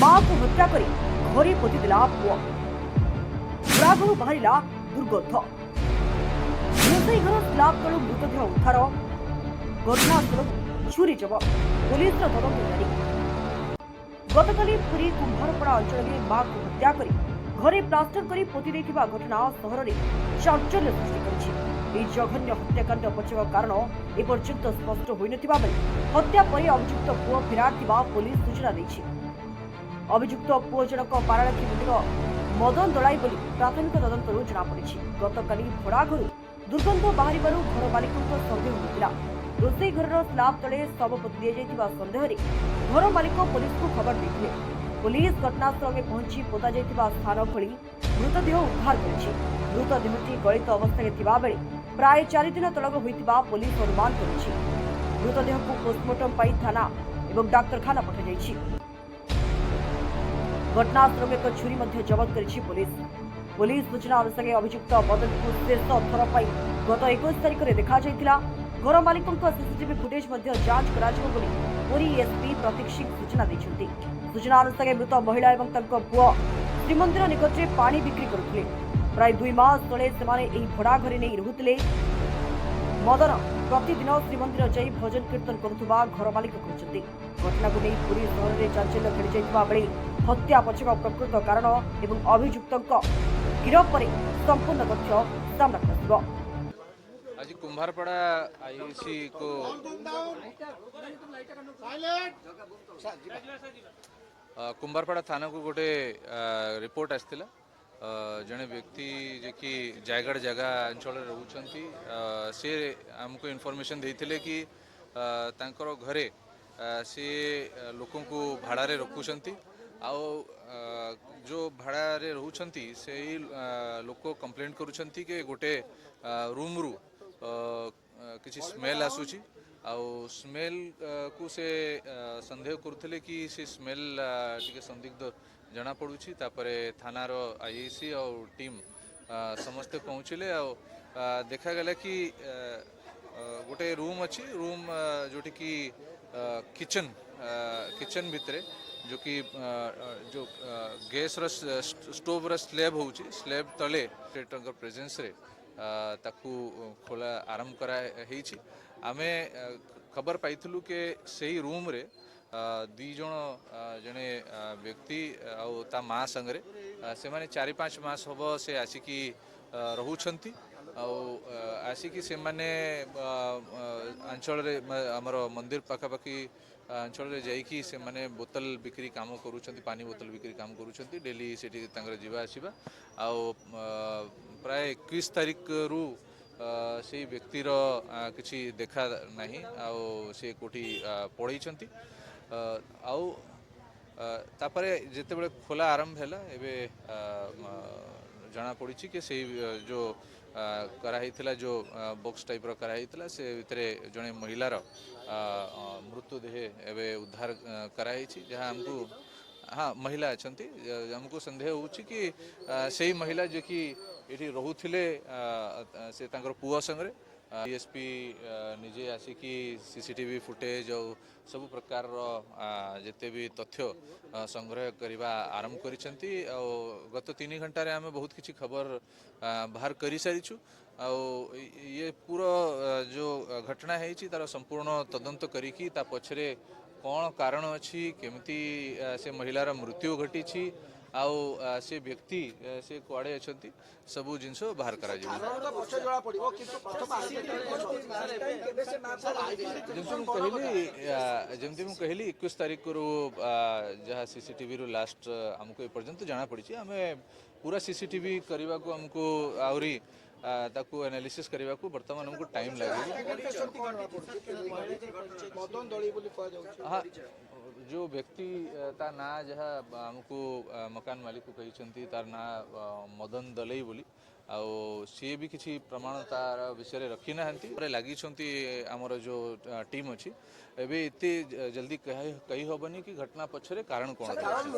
मां को हत्या कर घरे पोतीदेला पुओ घर बाहर दुर्गंध रोसई घर स्लाब तलू मृतदेह उद्धार घटनास्थल छुरी जबत पुलिस तदंत जारी गतकाली पुरी कुंभारपड़ा अंचल में मां को हत्या कर घरे प्लास्टर कर पोती देथिबा घटना सहर में चांचल्य सृष्टि करिछि। जघन्य हत्याकांड पछिवा कारण एपर्यंत स्पष्ट होई नथिबा बेले हत्या पर अभियुक्त पुओ फिरार थिबा पुलिस सूचना दैछि। अभियुक्त पुओ जनक पारालाखी मंदिर मदन दलाई बोली प्राथमिक तदंतरू जनापड़ी। गतकाली भड़ा घर दुर्गंध बाहर घर मालिक सन्देह होता रोसई घर स्लाब तले शव पोती दिया सन्देह घर मालिक पुलिस को खबर देते पुलिस घटनास्थल में पहुंची पोता जाइथिबा स्थान खोली मृतदेह उद्धार करिछि। मृतदेहटी गलित अवस्था बेले प्राय 4 दिन तलक होइथिबा पुलिस अनुमान करिछि। मृतदेह को पोस्टमार्टम पाई थाना एवं डाक्तरखाना पठाଯାଇଛି। घटनास्थल में एक छुरी मध्य जबत करिछि पुलिस। पुलिस सूचना अनुसार अभियुक्त बदल को शेष थर पर गत 21 तारिख में देखा जाइथिला। घर मालिक सीसीटीवी फुटेज जांच कराजिबो बोली पुरी एसपी प्रतीक सिंह सूचना दैछन्ति। सूचना अनुसार मृत महिला एवं तांको पुओ श्रीमंदिर निकट में पानी बिक्री करुथिले। प्राय 2 मास तले सेमाने एही भड़ा घरे नहीं रहुथिले। मदन प्रतिदिन श्रीमंदिर जाई भजन कीर्तन करुथुबा घर मालिक कहते। घटना को नहीं पुरी सहर में चांचल्य खेली जाइथिबा बेले हत्या पछक प्रकृत कारण एवं अभियुक्तक गिरफ पर संपूर्ण तथ्य सामना आसिबो। आज कुंभारपड़ा आईसी को कुंभारपड़ा थाना को गोटे रिपोर्ट आसला जड़े व्यक्ति जे कि जायगढ़ जगह अंचल रोचंती से आमको इनफॉरमेशन देते कि तांकर घरे से लोकों को भाड़े रखुंट आउ जो भाड़े रोचंती से लोक कंप्लेंट करुँच कि गोटे रूम रु किसी स्मेल आसूची आउ स्मेल को से संदेह करुले कि से स्मेल टिके संदिग्ध जना पड़ुछि। तापरे थानार आईसी और टीम समस्ते पहुँचले देखा गला कि गोटे रूम अच्छी रूम जोटी कि किचन किचन भितरे जो कि जो गैस स्टोव रो स्लैब होउछि स्लैब तले प्रेजेंस रे ताकू खोला आरंभ करा हेछि। आमे खबर पाइथिलु के सही रूम रे 2 जण जने व्यक्ति आउ ता माँ संगरे से माने 4-5 मास हबो से आसिकी रहुछंती आसिकी से माने अंचल रे हमर मंदिर पाखापाखि अंचल रे जाइकी से माने बोतल बिक्री काम करूछंती पानी बोतल बिक्री काम करूछंती डेली सेठी तांगर जीवा आसीबा आउ प्राय 21 तारिख रु से व्यक्तिर किसी देखा नहीं आउ से कोठी पढ़ई आउ तापरे जेते बळे खोला आरंभ हैला एबे जना पड़ी कि से जो कराइथिला जो बॉक्स टाइप रो कराइथिला से भितरे जने महिलार मृत्युदेह एबे उद्धार कराई जहाँ हमको हाँ महिला अच्छी हमको संदेह होउछि कि सही महिला जे कि ये रोथुले से तांकर पुआ संगरे डीएसपी निजे आसिकी सीसीटीवी फुटेज और सब प्रकार जिते भी तथ्य संग्रह करने आरंभ करिसेंती। गत 3 घंटे आम बहुत किसी खबर बाहर कर सारीचु ये पूरा जो घटना है तार संपूर्ण तदंत करिकी ता पछरे कौन कारण अच्छी केमती से महिलार मृत्यु घटी आउ से व्यक्ति से कुआड़े अच्छा सबू जिनस बाहर करा जमती मु कहली 21 तारिख रु जहाँ सीसीटीवी रु लास्ट हमको एपर्यंत जना पड़ी आम पूरा सीसीटीवी करने को हमको आहरी ताकू एनालिसिस करने को बर्तमान हमको टाइम लगे। हाँ जो व्यक्ति ता ना जहाँ हमको मकान मालिक को कहते तार ना मदन दलई बोली ଆଉ ସିଏ ବି କିଛି ପ୍ରମାଣ ତାର ବିଷୟରେ ରଖି ନାହାନ୍ତି ଲାଗିଛନ୍ତି ଆମର जो टीम अच्छी ଏବେ ଏତେ ଜଲ୍ଦି କହି ହେବନି କି ଘଟଣା ପଛରେ କାରଣ କ'ଣ ରହିଛି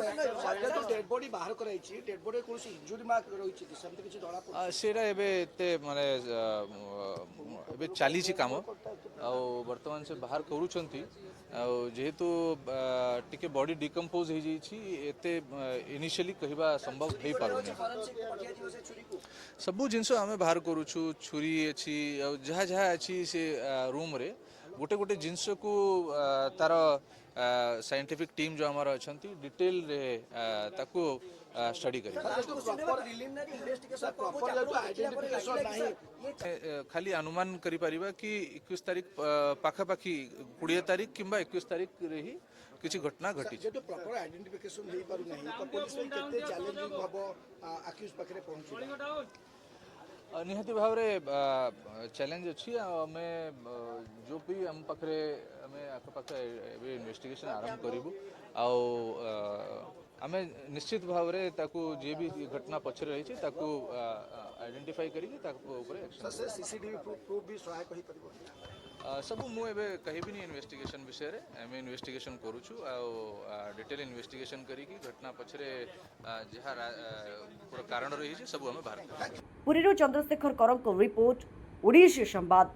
डेड बॉडी बाहर कराइछि डेड बॉडी कोनसी इंजुरी मार्क रहिछि कि सेमते किछि धरा पड़ ସେଇଟା ଏବେ ଏତେ ମାନେ ଏବେ ଚାଲିଛି କାମ ଆଉ ବର୍ତ୍ତମାନ ସେ ବାହାର କରୁଛନ୍ତି ଆଉ ଯେହେତୁ ଟିକେ ବଡି ଡିକମ୍ପୋଜ ହେଇଯାଇଛି ଏତେ ଇନିशियली କହିବା ସମ୍ଭବ ହେଇପାରୁନି ସବୁ ଜିନିଷ ଆମେ ବାହାର କରୁଛୁ ଛୁରୀ ଅଛି ଆଉ ଯାହା ଯାହା ଅଛି ସେ ରୁମ୍ରେ ଗୋଟେ ଗୋଟେ ଜିନିଷକୁ ତାର ସାଇଣ୍ଟିଫିକ୍ टीम जो हमारा अच्छी डिटेल रे ताकू स्टडी करें खाली अनुमान करी परिबा कि 21 तारीख पाखापाखि 20 तारीख किंबा 21 तारीख रे ही किसी घटना घटी जेतो प्रॉपर आइडेंटिफिकेशन हेई पारु नाही तो पुलिस में केते चैलेंजिंग हबो अक्यूज पाखरे पहुंची निहाती भाव रे चैलेंज अच्छी आमे जो भी हम पाखरे आमे आखपाखे इन्वेस्टिगेशन आरंभ करूँ आमे निश्चित भाव रे ताकू जे भी घटना पछरे रही ताकू आइडेंटिफाई करी सीसीटीवी प्रूफ भी सहायक होई परिबो सब मुझे कहबी इन्वेस्टिगेशन विषय रे आम इन्वेस्टिगेशन करूँ डिटेल इन्वेस्टिगेशन करी घटना पछरे जहाँ कारण रही सब आम बाहर पुरीରୁ ଚନ୍ଦ୍ରଶେଖର କରଙ୍କ ରିପୋର୍ଟ ଓଡ଼ିଶା ସମ୍ବାଦ।